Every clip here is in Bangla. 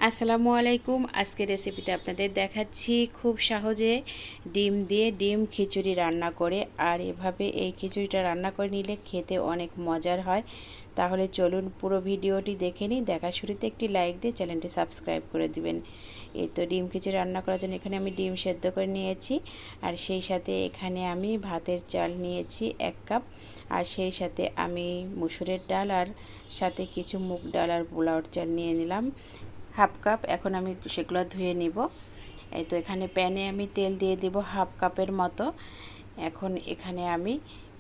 আসসালামু আলাইকুম। আজকের রেসিপিতে আপনাদের দেখাচ্ছি খুব সহজে ডিম দিয়ে ডিম খিচুড়ি রান্না করে। আর এভাবে এই খিচুড়িটা রান্না করে নিলে খেতে অনেক মজার হয়। তাহলে চলুন পুরো ভিডিওটি দেখে নিই। দেখা শুরুতে একটি লাইক দিয়ে চ্যানেলটি সাবস্ক্রাইব করে দিবেন। এই তো ডিম খিচুড়ি রান্না করার জন্য এখানে আমি ডিম সেদ্ধ করে নিয়েছি, আর সেই সাথে এখানে আমি ভাতের চাল নিয়েছি 1 কাপ, আর সেই সাথে আমি মুসুরের ডাল আর সাথে কিছু মুগ ডাল আর পোলাওর চাল নিয়ে নিলাম 1/2 কাপ। এখন আমি সেগুলো ধুয়ে নিব। এই তো এখানে প্যানে আমি তেল দিয়ে দিব 1/2 কাপের মতো। এখন এখানে আমি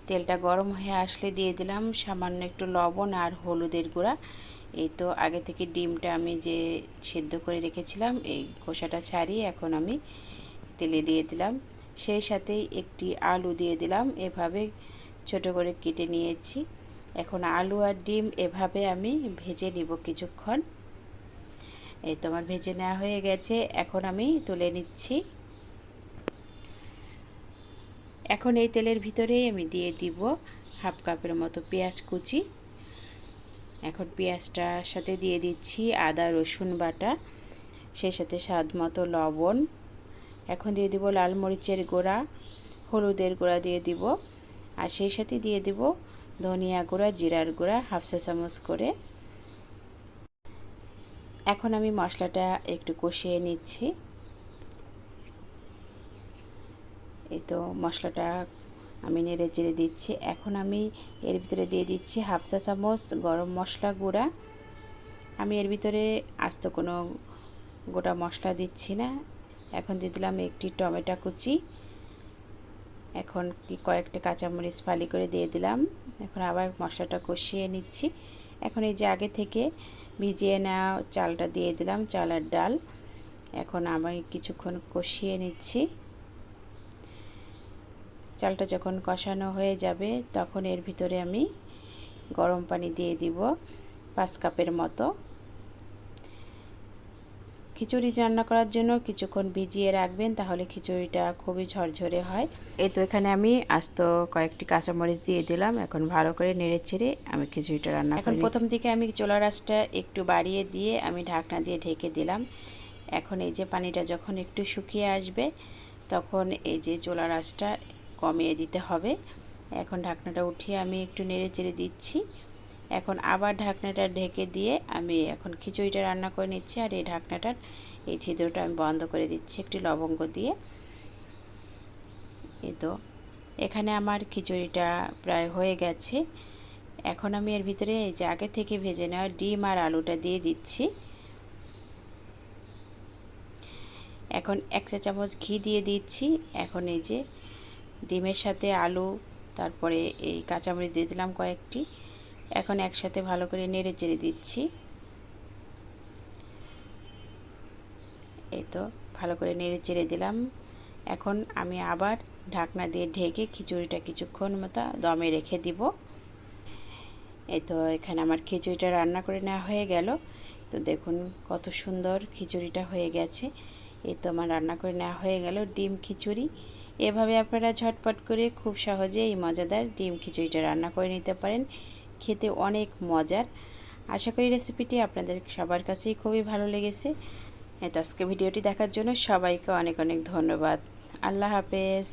তেলটা গরম হয়ে আসলে দিয়ে দিলাম সামান্য একটু লবণ আর হলুদের গুঁড়া। এই তো আগে থেকে ডিমটা আমি যে সেদ্ধ করে রেখেছিলাম এই খোসাটা ছাড়িয়ে এখন আমি তেলে দিয়ে দিলাম। সেই সাথেই একটি আলু দিয়ে দিলাম, এভাবে ছোট করে কেটে নিয়েছি। এখন আলু আর ডিম এভাবে আমি ভেজে নিব কিছুক্ষণ। এই তো আমার ভেজে নেওয়া হয়ে গেছে, এখন আমি তুলে নিচ্ছি। এখন এই তেলের ভিতরেই আমি দিয়ে দিব 1/2 কাপের মতো পেঁয়াজ কুচি। এখন পেঁয়াজটার সাথে দিয়ে দিচ্ছি আদা রসুন বাটা, সেই সাথে স্বাদ মতো লবণ। এখন দিয়ে দিব লাল মরিচের গুঁড়া, হলুদের গুঁড়া দিয়ে দিব, আর সেই সাথে দিয়ে দিব ধনিয়া গুঁড়া, জিরার গুঁড়া 1/2 চা চামচ করে। এখন আমি মশলাটা একটু কষিয়ে নিচ্ছি। এই তো মশলাটা আমি নেড়ে চেড়ে দিচ্ছি। এখন আমি এর ভিতরে দিয়ে দিচ্ছি 1/2 চা চামচ গরম মশলা গুঁড়া। আমি এর ভিতরে আস্ত কোনো গোটা মশলা দিচ্ছি না। এখন দিয়ে দিলাম একটি টমেটো কুচি, এখন কয়েকটা কাঁচামরিচ ফালি করে দিয়ে দিলাম। এখন আবার মশলাটা কষিয়ে নিচ্ছি। এখন এই যে আগে থেকে ভিজিয়ে নেওয়া চালটা দিয়ে দিলাম, চাল আর ডাল। এখন আমি কিছুক্ষণ কষিয়ে নিচ্ছি। চালটা যখন কষানো হয়ে যাবে তখন এর ভিতরে আমি গরম পানি দিয়ে দিব 5 কাপের মতো। খিচুড়ি রান্না করার জন্য কিছুক্ষণ ভিজিয়ে রাখবেন, তাহলে খিচুড়িটা খুবই ঝরঝরে হয়। এই তো এখানে আমি আস্ত কয়েকটি কাঁচামরিচ দিয়ে দিলাম। এখন ভালো করে নেড়েচেড়ে আমি খিচুড়িটা রান্না করি। এখন প্রথম দিকে আমি চুলার আঁচটা একটু বাড়িয়ে দিয়ে আমি ঢাকনা দিয়ে ঢেকে দিলাম। এখন এই যে পানিটা যখন একটু শুকিয়ে আসবে তখন এই যে চুলার আঁচটা কমিয়ে দিতে হবে। এখন ঢাকনাটা উঠিয়ে আমি একটু নেড়েচেড়ে দিচ্ছি। এখন আবার ঢাকনাটা ঢেকে দিয়ে আমি এখন খিচুড়িটা রান্না করে নিচ্ছি। আর এই ঢাকনাটার এই ছিদ্রটা আমি বন্ধ করে দিচ্ছি একটি লবঙ্গ দিয়ে। এই তো এখানে আমার খিচুড়িটা প্রায় হয়ে গেছে। এখন আমি এর ভিতরে এই যে আগে থেকে ভেজে নেওয়া ডিম আর আলুটা দিয়ে দিচ্ছি। এখন 1 চা চামচ ঘি দিয়ে দিচ্ছি। এখন এই যে ডিমের সাথে আলু, তারপরে এই কাঁচামরিচ দিয়ে দিলাম কয়েকটি। এখন একসাথে ভালো করে নেড়ে চেড়ে দিচ্ছি। এই তো ভালো করে নেড়ে চেড়ে দিলাম। এখন আমি আবার ঢাকনা দিয়ে ঢেকে খিচুড়িটা কিছুক্ষণ মতো দমে রেখে দিব। এই তো এখানে আমার খিচুড়িটা রান্না করে নেওয়া হয়ে গেল। তো দেখুন কত সুন্দর খিচুড়িটা হয়ে গেছে। এই তো আমার রান্না করে নেওয়া হয়ে গেল ডিম খিচুড়ি। এভাবে আপনারা ঝটপট করে খুব সহজে এই মজাদার ডিম খিচুড়িটা রান্না করে নিতে পারেন। খেতে অনেক মজার। আশা করি রেসিপিটি আপনাদের সবার কাছেই খুবই ভালো লেগেছে। তো আজকে ভিডিওটি দেখার জন্য সবাইকে অনেক অনেক ধন্যবাদ। আল্লাহ হাফেজ।